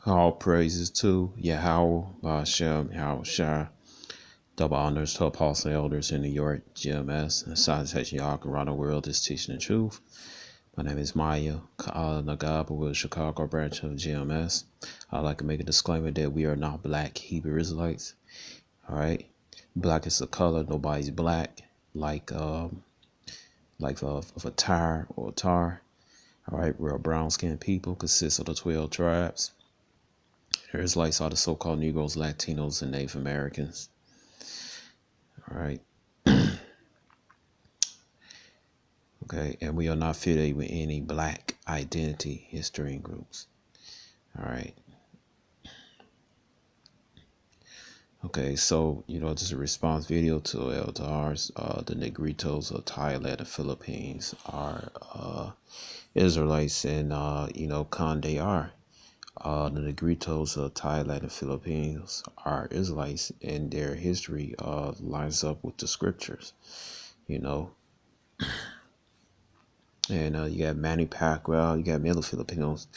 All praises to Yahweh, Hashem, Yahweh Shai. Double honors to apostle elders in New York, GMS, and salutation y'all around the world is teaching the truth. My name is Maya Nagaba with Chicago branch of GMS. I'd like to make a disclaimer that we are not black Hebrew Israelites. All right, black is a color. Nobody's black like of a tire or a tar. All right, we're a brown-skinned people, consists of the 12 tribes. The Israelites are the so-called Negroes, Latinos, and Native Americans. All right. Okay, and we are not affiliated with any black identity history groups. All right. Okay, so this is a response video to LDRs. The Negritos of Thailand and Philippines are Israelites, and they are. The Negritos of Thailand and Philippines are Israelites, and their history lines up with the scriptures, And you got Manny Pacquiao, you got many Filipinos,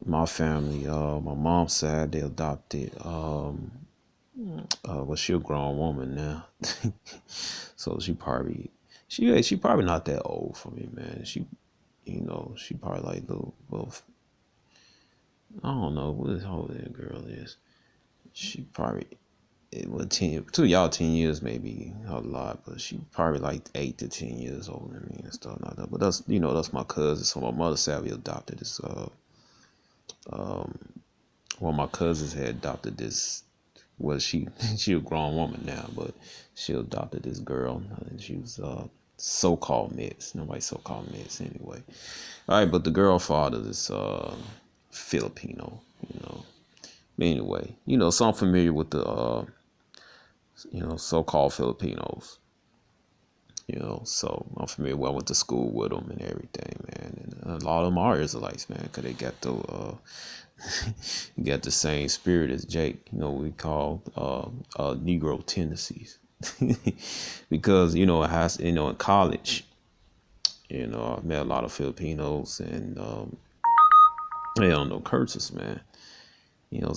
my family, my mom's side, they adopted, she's a grown woman now. So she probably not that old for me, man. She probably like little, I don't know how old that girl is. She probably, 10 years maybe a lot, but she probably like 8 to 10 years older than me and stuff like that. But that's my cousin. So my mother's side, we adopted this. One of my cousins had adopted this. Well, she a grown woman now, but she adopted this girl, and she was so-called mixed. Nobody so-called mixed anyway. All right, but the girl father is Filipino. Anyway, so I'm familiar with the so-called Filipinos. So I'm familiar. Well, I went to school with them and everything, man. And a lot of them are Israelites, man, because they got the same spirit as Jake. We call Negro tendencies. Because it has, in college, I met a lot of Filipinos, and they don't know curses, man.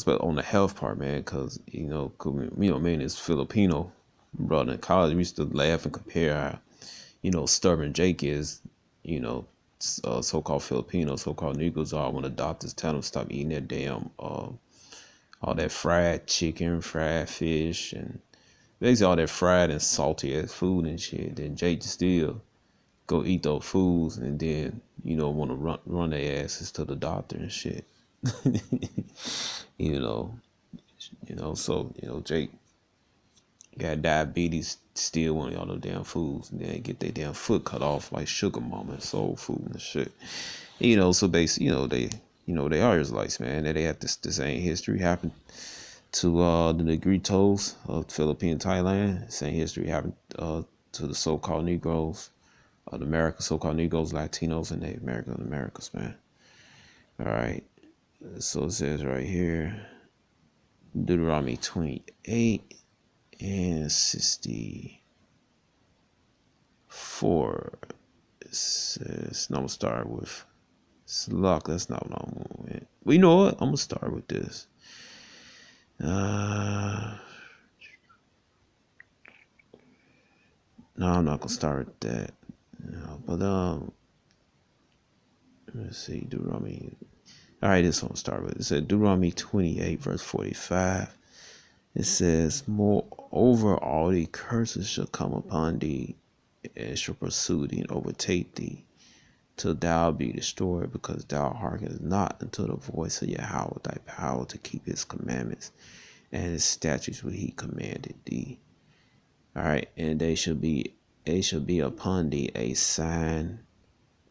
But on the health part, man, because me and this Filipino brother in college, we used to laugh and compare how, stubborn Jake is, so-called Filipinos, so-called Negroes are when the doctors tell them stop eating that damn all that fried chicken, fried fish, and basically all that fried and salty ass food and shit. Then Jake still go eat those foods, and then want to run their asses to the doctor and shit. So Jake got diabetes, still want all those damn foods, and then get their damn foot cut off like Sugar Mama and soul food and shit. So basically, they are Israelites, man. And they have the same history happened to the Negritos of Philippines, Thailand. Same history happened to the so-called Negroes of America, so-called Negroes, Latinos, and Native Americans, man. All right. So it says right here, Deuteronomy 28 and 64. It says, I'm going to start with Sluck. That's not what I'm moving. Well, you know what? I'm going to start with this. No, I'm not going to start with that. But, let's see, Deuteronomy. All right, this one start with. It said Deuteronomy 28, verse 45. It says, moreover, all the curses shall come upon thee, and shall pursue thee and overtake thee, till thou be destroyed, because thou hearkenest not unto the voice of Yahweh thy power to keep his commandments and his statutes which he commanded thee. All right, and they shall be upon thee a sign,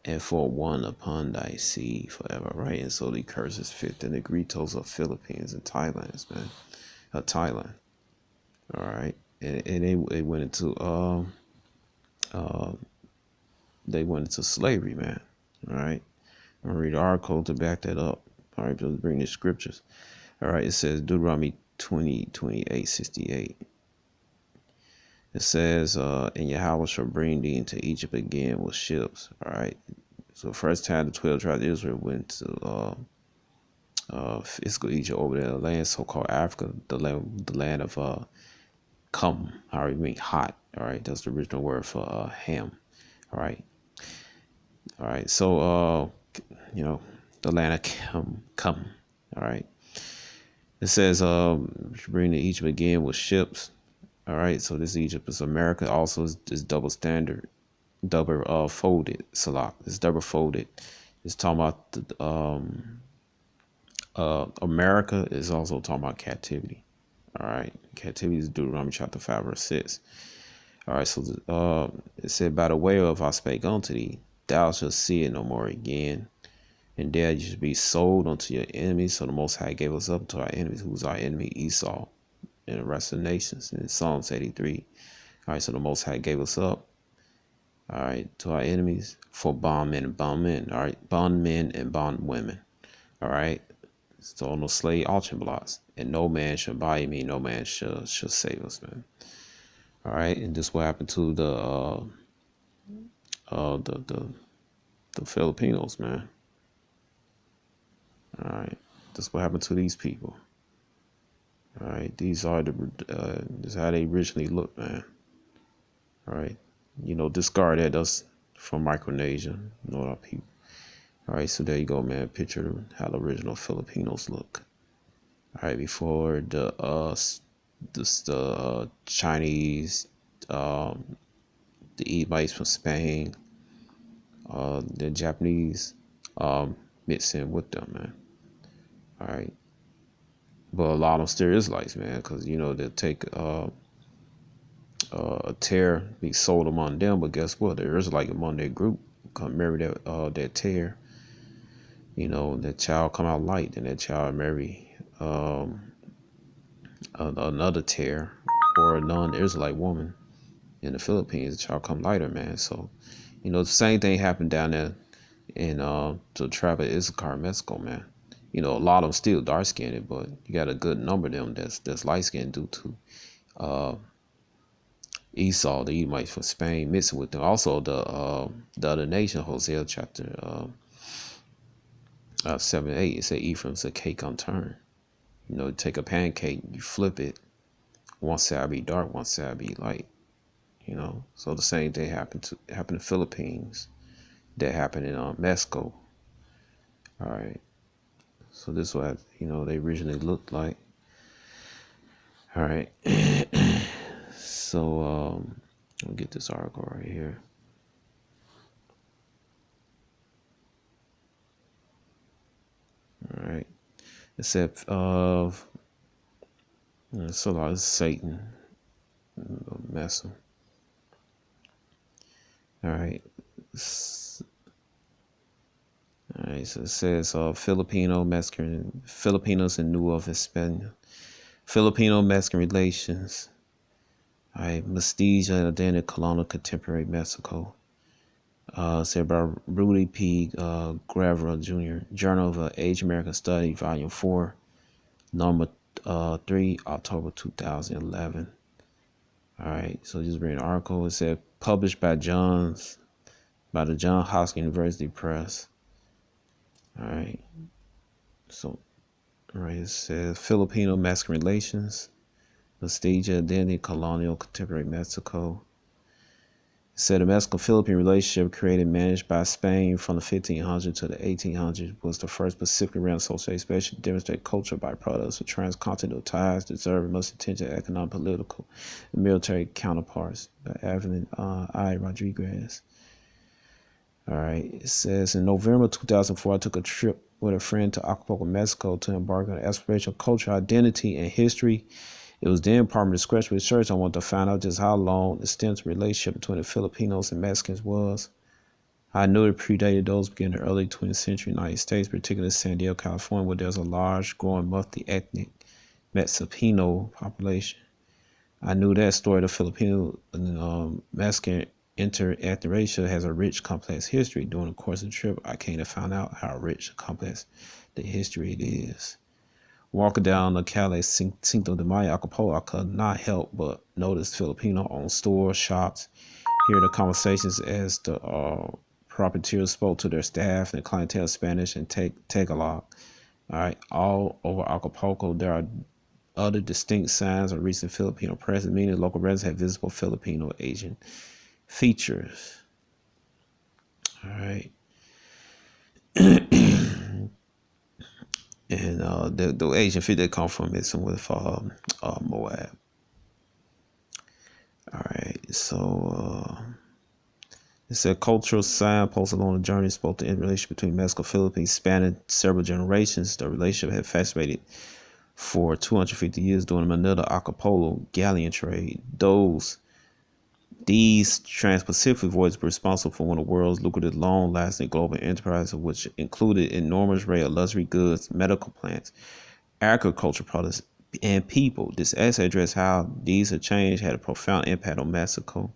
and for one upon thy seed forever, right? And so the curses fit the Negritos of Philippines and Thailand, man. Thailand. All right. And they went into slavery, man. All right. I'm gonna read the article to back that up. All right, let's bring the scriptures. All right, it says Deuteronomy 28:68. It says, and Yahweh shall bring thee into Egypt again with ships. All right. So first time the 12 tribes of Israel went to physical Egypt over there, land so-called Africa, the land of cum, however you mean hot. All right, that's the original word for ham. All right. So the land of cum. All right. It says bring to Egypt again with ships. All right, so this Egypt is America. Also is double standard, double folded. Salah, it's double folded. It's talking about America is also talking about captivity. All right, captivity is Deuteronomy chapter 5 verse 6. All right, so it said, by the way of I spake unto thee, thou shalt see it no more again, and there you should be sold unto your enemies. So the Most High gave us up to our enemies, who's our enemy Esau, and the rest of the nations. In Psalms 83. All right, so the Most High gave us up, all right, to our enemies for bondmen and bondmen. All right, bondmen and bondwomen. All right, so no slave auction blocks, and no man shall buy me, no man shall save us, man. All right, and this what happened to the Filipinos, man. All right, this what happened to these people. All right, these are this is how they originally looked, man. All right, discard that. That's from Micronesia, our people. All right, so there you go, man. Picture how the original Filipinos look. All right, before the Chinese, the Edomites from Spain, the Japanese mixed in with them, man. All right. But a lot of them still Israelites, man, because they'll take a tear, be sold among them, but guess what? The Israelite among their group come marry that tear. That child come out light, and that child marry another tear or a non-Israelite woman in the Philippines. The child come lighter, man. So the same thing happened down there in the tribe of Issachar, Mexico, man. A lot of them still dark skinned, but you got a good number of them that's light skinned due to Esau, the Edomites from Spain, mixing with them. Also the other nation, Hosea chapter 7, 8, it said Ephraim's a cake unturned. Take a pancake, you flip it. One side be dark, one side be light. So the same thing happened in the Philippines. That happened in Mexico. All right. So this is what they originally looked like. All right. So I'll get this article right here. All right. It said it's a lot of Satan. Mess him. All right. All right, so it says Filipinos and New of Hispania. Filipino-Mexican relations. All right, Mestiza and identity colonial contemporary Mexico. Said by Rudy P. Guevara Jr., Journal of Age American Study, Volume 4, Number 3, October 2011. All right, so just read an article. It said published by the John Hopkins University Press. All right, so it says Filipino Mexican relations, Mestiza identity, colonial contemporary Mexico. It said the Mexico-Philippine relationship created and managed by Spain from the 1500s to the 1800s was the first Pacific Rim association, especially to demonstrate cultural byproducts of transcontinental ties, deserving much attention, economic, political, and military counterparts. By Evelyn I. Rodriguez. All right, it says in November 2004, I took a trip with a friend to Acapulco, Mexico to embark on an exploration of culture, identity, and history. It was then part of the discretion research. I wanted to find out just how long the extensive relationship between the Filipinos and Mexicans was. I knew it predated those beginning in the early 20th century United States, particularly San Diego, California, where there's a large, growing multi-ethnic Mexicano population. I knew that story of the Filipino Mexican interethnic ratio has a rich, complex history. During the course of the trip, I came to find out how rich and complex the history it is. Walking down the Calle Cinco de Mayo, Acapulco, I could not help but notice Filipino-owned stores, shops, hear the conversations as the profiteers spoke to their staff and clientele Spanish and Tagalog. All right, all over Acapulco, there are other distinct signs of recent Filipino presence, meaning local residents have visible Filipino Asian features. All right. And the Asian feature they come from is with Moab. All right, so it's a cultural signpost along the journey spoke the relationship between Mexico and Philippines spanning several generations. The relationship had fascinated for 250 years during the Manila Acapulco Galleon trade. These trans-Pacific voyages were responsible for one of the world's lucrative, long-lasting global enterprises, which included enormous array of luxury goods, medical plants, agricultural products, and people. This essay addressed how these exchanges had a profound impact on Mexico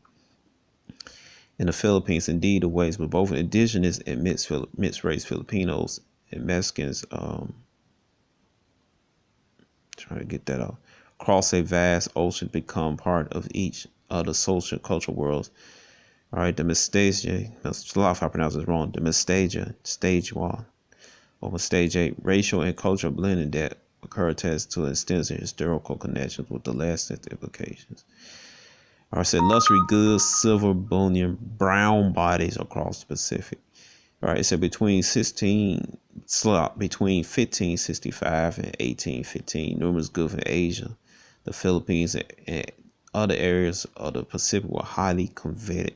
and the Philippines. Indeed, the ways were both indigenous and mixed-race Filipinos and Mexicans trying to get that out. Cross a vast ocean, become part of each of the social and cultural worlds. All right, the Mestasia, a lot if I pronounce this wrong, the Mestasia, stage wall, or stage 8, racial and cultural blending that occur attached to extensive historical connections with the lasting implications. All right, said luxury goods, silver bullion, brown bodies across the Pacific. All right, it said between 1565 and 1815, numerous goods from Asia, the Philippines, and other areas of the Pacific were highly coveted.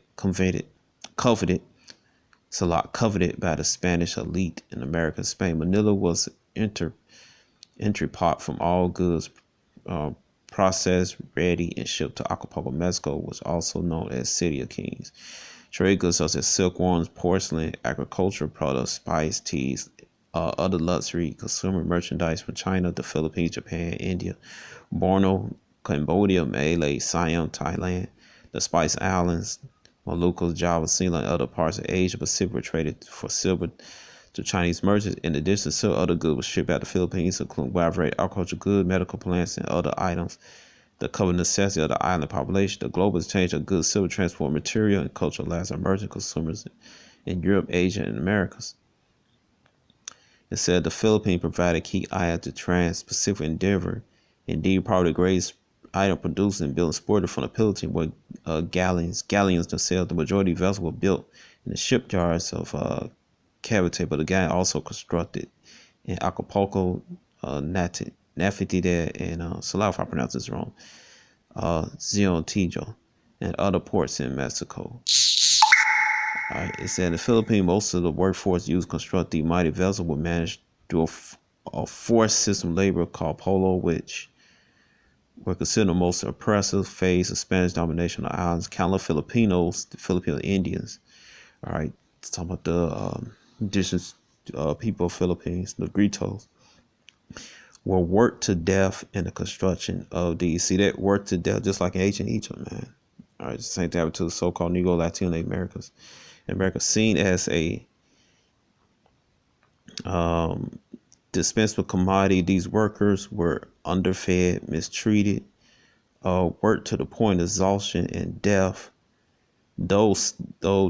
It's a lot coveted by the Spanish elite in America and Spain. Manila was entry pot from all goods processed, ready, and shipped to Acapulco, Mexico, was also known as City of Kings. Trade goods such as silkworms, porcelain, agricultural products, spice, teas, other luxury consumer merchandise from China, the Philippines, Japan, India, Borneo, Cambodia, Malay, Siam, Thailand, the Spice Islands, Moluccas, Java, Ceylon, and other parts of Asia Pacific were traded for silver to Chinese merchants. In addition, several other goods were shipped out to the Philippines, including wide variety of agricultural goods, medical plants, and other items that cover the necessity of the island population. The global exchange of goods, silver transport, material, and cultural lives of emerging consumers in Europe, Asia, and Americas. It said the Philippines provided key items to trans-Pacific endeavor. Indeed, probably the greatest item produced and built and exported from the Philippines were galleons themselves. The majority of vessels were built in the shipyards of Cavite, but the galleon also constructed in Acapulco, Natividad, and Salau, if I pronounce this wrong, Ziontillo, and other ports in Mexico. All right, it said in the Philippines, most of the workforce used to construct the mighty vessel were managed through a forced system of labor called polo, which were considered the most oppressive phase of Spanish domination on the islands. Countless Filipinos, the Filipino Indians, all right, talking about the indigenous people of Philippines, Negritos, were worked to death in the construction of these. See that worked to death, just like in ancient Egypt, man. All right, same thing happened to the so-called Negro Latino Americas. America seen as a dispensable commodity. These workers were underfed, mistreated, worked to the point of exhaustion and death. Though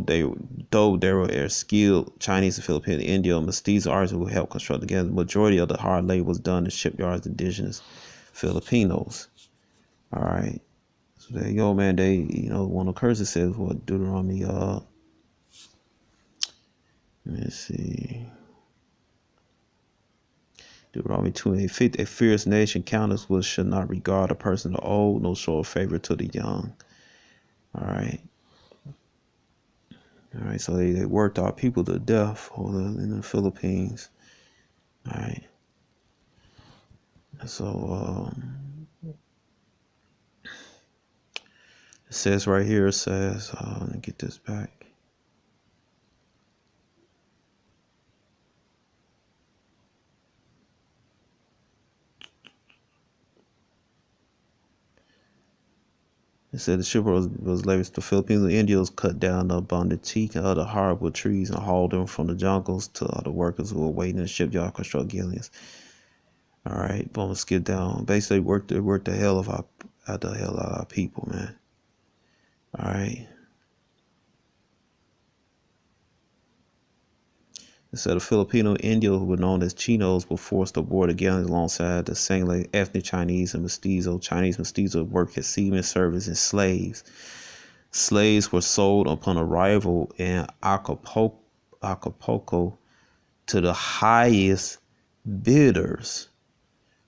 they were skilled Chinese and Filipino, India, mestizo artists who helped construct together, the majority of the hard labor was done in shipyards of indigenous Filipinos. All right, so there you go, man. They, one of the curses says what Deuteronomy. Let me see. Deuteronomy 28:50. A fierce nation counters which shall not regard a person the old, no show of favor to the young. All right. All right, so they worked our people to death in the Philippines. All right. So it says right here, let me get this back. It said the ship was labored to the Philippines. The Indians cut down the abundant teak and other hardwood trees and hauled them from the jungles to other workers who were waiting in the shipyard to construct galleons. All right, boom, let's get down. Basically, worked the hell out of our people, man. All right. So the Filipino Indians, who were known as Chinos, were forced to board the Galleon alongside the singular ethnic Chinese and Mestizo. Chinese Mestizo worked as seamen, servants, and slaves. Slaves were sold upon arrival in Acapulco to the highest bidders.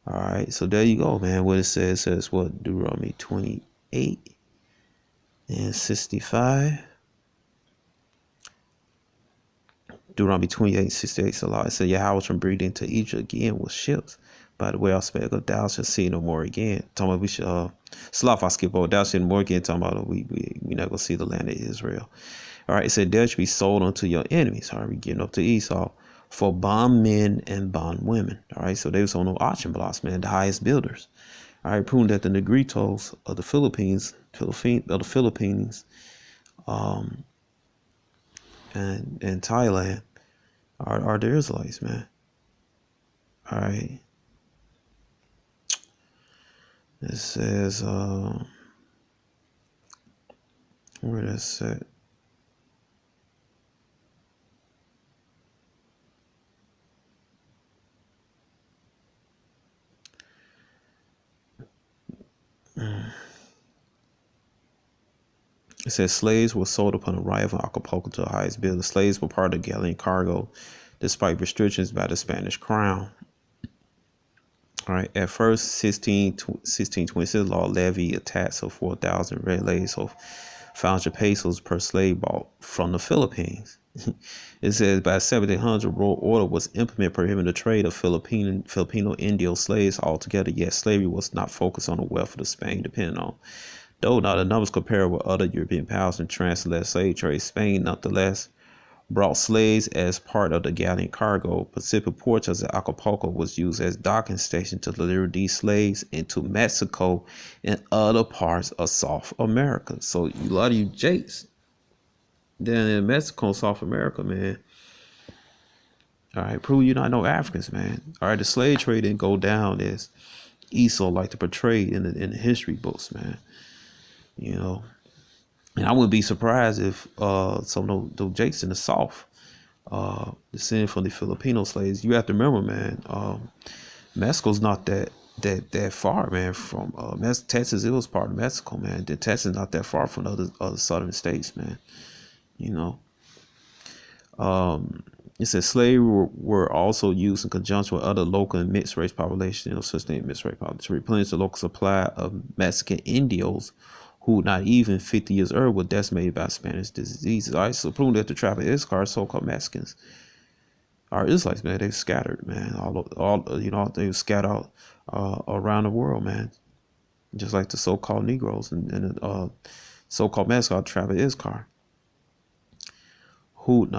All right, so there you go, man. What it says what? Deuteronomy 28 and 65. Deuteronomy 28:68 is a law. It said, Yahweh shall bring into Egypt again with ships. By the way, I spake of thou shalt see no more again. Talking about we should slough, I skip over thou shalt no more again. Talking about we not gonna see the land of Israel. All right, it said there should be sold unto your enemies. All right, we getting up to Esau for bondmen and bondwomen. All right, so they was on no auction blocks, man, the highest builders. All right, proving that the Negritos of the Philippines, and Thailand are the Israelites, man. All right. It says, where that's at? It says slaves were sold upon arrival in Acapulco to the highest bidder. The slaves were part of the Galleon cargo, despite restrictions by the Spanish crown. All right. At first, 1626 law levied a tax of 4,000 reales, so 500 pesos per slave bought from the Philippines. It says by 1700, royal order was implemented prohibiting the trade of Filipino Indio slaves altogether. Yet slavery was not focused on the welfare of Spain, depending on. Though not the numbers compared with other European powers and transatlantic slave trade, Spain nonetheless brought slaves as part of the Galleon cargo. Pacific ports of Acapulco was used as docking station to deliver these slaves into Mexico and other parts of South America. So a lot of you jakes down in Mexico and South America, man. All right, prove you're not no Africans, man. All right, the slave trade didn't go down as Esau like to portray in the history books, man. You know, and I wouldn't be surprised if some of those jakes in the South descended from the Filipino slaves. You have to remember, man, Mexico's not that far, man, from Texas. It was part of Mexico, man. Then Texas is not that far from other southern states, man. You know, it says slaves were also used in conjunction with other local and mixed race population, such thing mixed race population, to replenish the local supply of Mexican Indios who not even 50 years earlier were decimated by Spanish diseases. All right, so proving that the tribe of Issachar, so-called Mexicans, are Israelites, man. They scattered, man. They were scattered around the world, man. Just like the so-called Negroes and so-called Mexicans, tribe of Issachar, who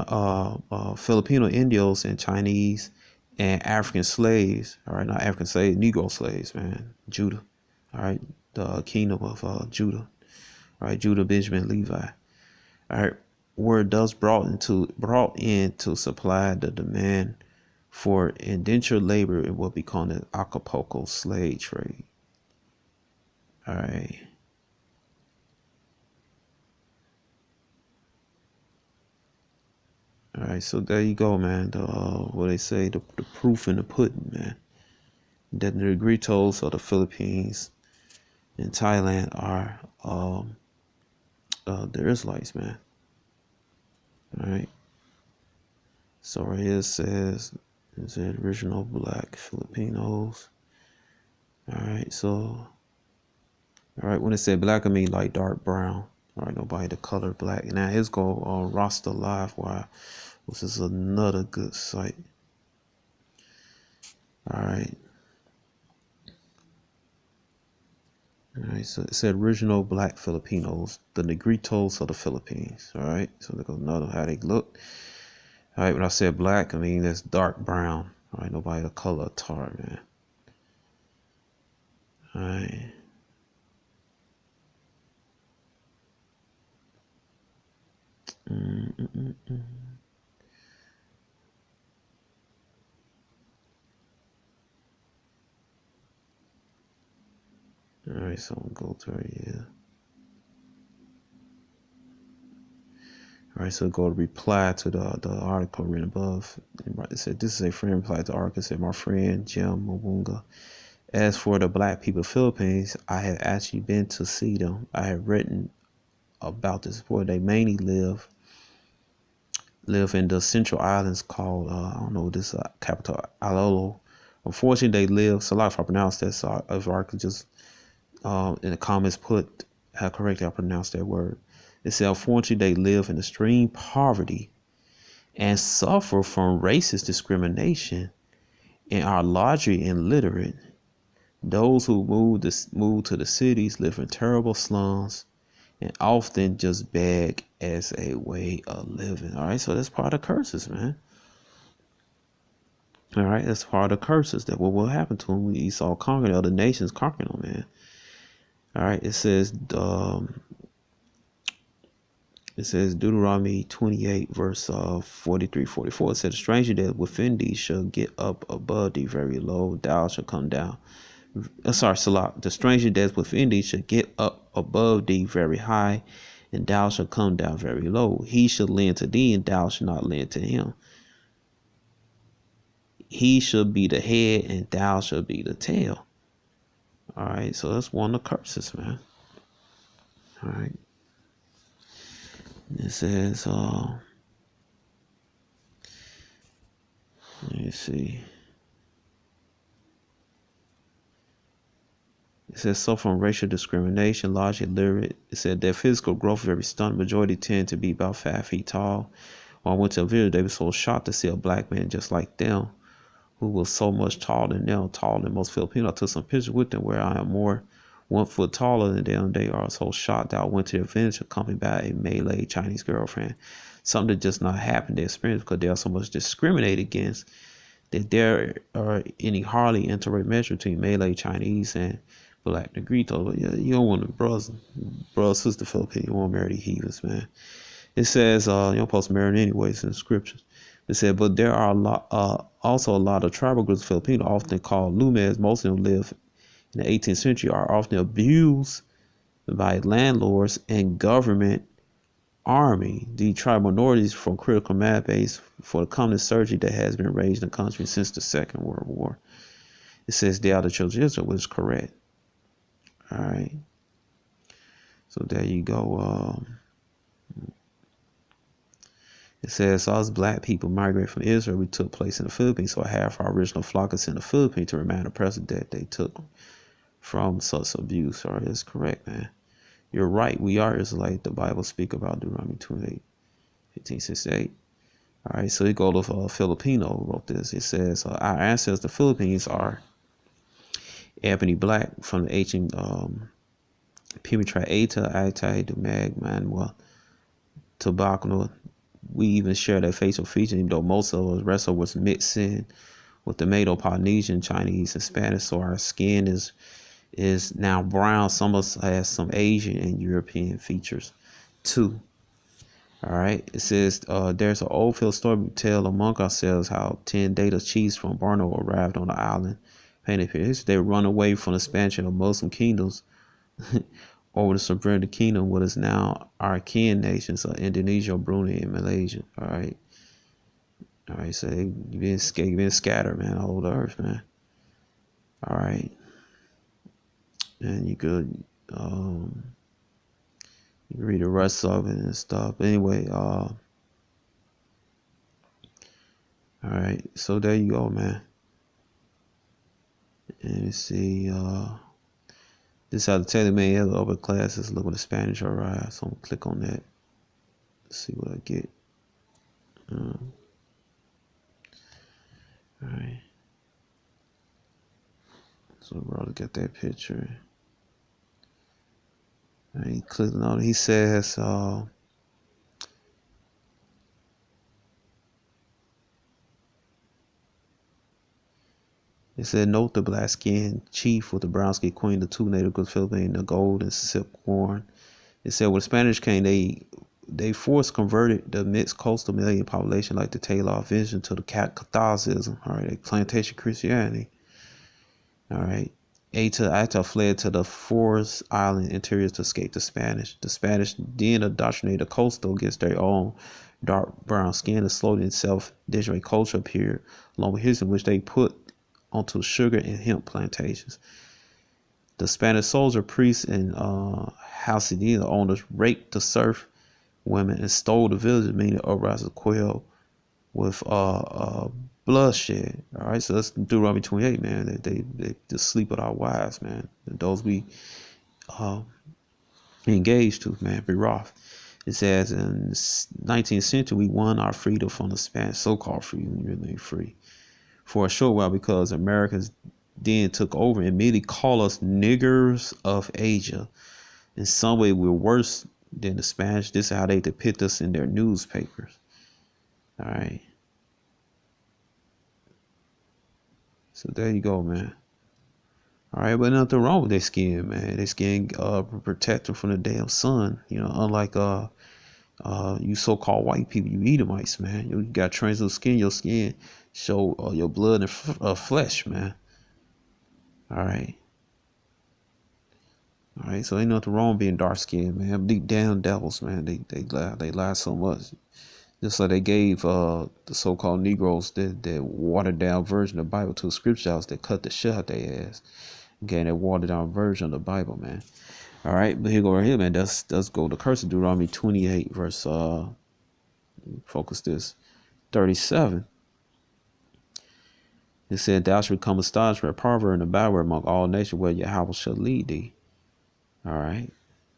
Filipino Indios and Chinese and African slaves. All right, not African slaves, Negro slaves, man. Judah. All right, the kingdom of Judah. All right, Judah, Benjamin, Levi. All right, were thus brought in to supply the demand for indentured labor in what we call the Acapulco slave trade. All right. All right, so there you go, man. What they say, the proof in the pudding, man. That the Negritos of the Philippines and Thailand are the Israelites, man. All right. So right here it says original black Filipinos. All right. So, all right. When it said black, I mean like dark brown. All right. Nobody the color black. Now here's go on Rasta Live. Why? This is another good site. All right. All right, so it said original black Filipinos, the Negritos of the Philippines. All right, so they're gonna know how they look. All right, when I said black, I mean that's dark brown. All right, nobody the color tar, man. All right. All right, so I'm gonna go to right here. All right, so go to reply to the article written above. It said, this is a friend replied to the article. It said, my friend Jim Mawunga. As for the black people of the Philippines, I have actually been to see them. I have written about this before. They mainly live in the central islands called, I don't know, this capital, Alolo. Unfortunately, they live, so a lot if I pronounce that, so if I could just in the comments put how correctly I pronounce that word. It said, unfortunately, they live in extreme poverty and suffer from racist discrimination and are largely illiterate. Those who move to the cities live in terrible slums and often just beg as a way of living. All right, so that's part of curses, man. All right, that's part of curses that what will happen to them when Esau conquered other nations, conquering them, man. All right, it says Deuteronomy 28 verse 43, 44. It says, the stranger that within thee shall get up above thee very low, thou shalt come down. Salah, the stranger that's within thee shall get up above thee very high, and thou shalt come down very low. He shall lend to thee, and thou shalt not lend to him. He shall be the head, and thou shalt be the tail. All right, so that's one of the curses, man. All right. It says, let me see. It says, so from racial discrimination, largely illiterate. It said their physical growth very stunted. Majority tend to be about 5 feet tall. When I went to a village, they were so shocked to see a black man just like them, who was so much taller than them, taller than most Filipinos. I took some pictures with them where I am more 1 foot taller than them. They are so shocked that I went to their village accompanied by a Malay Chinese girlfriend. Something that just not happened to experience because they are so much discriminated against that there are any hardly interracial measure between Malay, Chinese, and black Negrito. But yeah, you don't want to brother, sister Filipino. You won't marry the heathens, man. It says you don't supposed to marry anyways in the scriptures. It said, but there are also a lot of tribal groups of Filipino, often called Lumes. Most of them live in the 18th century, are often abused by landlords and government army. The tribal minorities from critical mass base for the communist surgery that has been raised in the country since the Second World War. It says they are the children of Israel, which is correct. All right. So there you go. It says, us black people migrated from Israel. We took place in the Philippines, so half our original flock is in the Philippines to remind the president that they took from such abuse. All right, that's correct, man. You're right. We are Israelite. The Bible speak about Deuteronomy 28, 1568. All right, so you go to Filipino wrote this. It says, our ancestors, the Philippines, are ebony black from the ancient Pimitra Eta, Aitai, Dumag, Manuel, Tobacco. We even share their facial features, even though most of us wrestle was mixed in with the Medo-Polynesian, Chinese, and Spanish. So our skin is now brown. Some of us has some Asian and European features too. All right. It says there's an old field story we tell among ourselves how 10 data chiefs from Borneo arrived on the island. Painted pictures. They run away from the expansion of Muslim kingdoms over the subverted kingdom, what is now our kin nations of Indonesia, Brunei, and Malaysia. All right. All right. So you've been scattered, man, all over the earth, man. All right. And you could you read the rest of it and stuff. But anyway, all right. So there you go, man. And you see, this is how the tailor-made other upper classes look with the Spanish arrive. So I'm gonna click on that. Let's see what I get. All right. So brother got that picture. And he clicking on it. He says, it said, note the black skinned chief with the brown skinned queen, the two native groups, Philippines, the gold and silkworm. It said, when the Spanish came, they forced converted the mixed coastal Malayan population like the Taylor vision to the Catholicism. All right, like plantation Christianity. All right. Aita fled to the forest island interior to escape the Spanish. The Spanish then indoctrinated the coastal against their own dark brown skin, and slowly self-degenerate culture appeared, along with history, which they put onto sugar and hemp plantations. The Spanish soldier, priests, and hacienda owners raped the serf women and stole the villages, meaning uprising quail with bloodshed. All right, so that's Deuteronomy 28, man. They just sleep with our wives, man. And those we engaged to, man, be rough. It says in the 19th century we won our freedom from the Spanish, so-called freedom, really free, for a short while, because Americans then took over and immediately called us niggers of Asia. In some way, we're worse than the Spanish. This is how they depict us in their newspapers. All right. So there you go, man. All right, but nothing wrong with their skin, man. Their skin protect them from the damn sun. You know, unlike you so-called white people, you Edomites, man. You got translucent skin. Your skin show your blood and flesh, man. All right. All right, so ain't nothing wrong being dark skinned, man. Deep down devils, man. They lie so much. Just like they gave the so-called Negroes that watered down version of the Bible to the Scriptures that cut the shit out their ass. Again, that watered down version of the Bible, man. All right, but here go right here, man. Let's go to curse of Deuteronomy 28, verse focus this 37. It said, "Thou shalt become astonished, a proverb and a byword among all nations, where Yahweh shall lead thee." All right,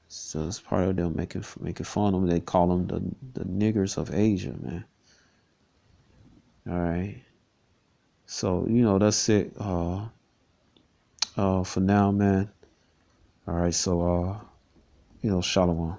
so it's part of them making fun of them. They call them the niggers of Asia, man. All right, so you know that's it. For now, man. All right, so you know, shalom.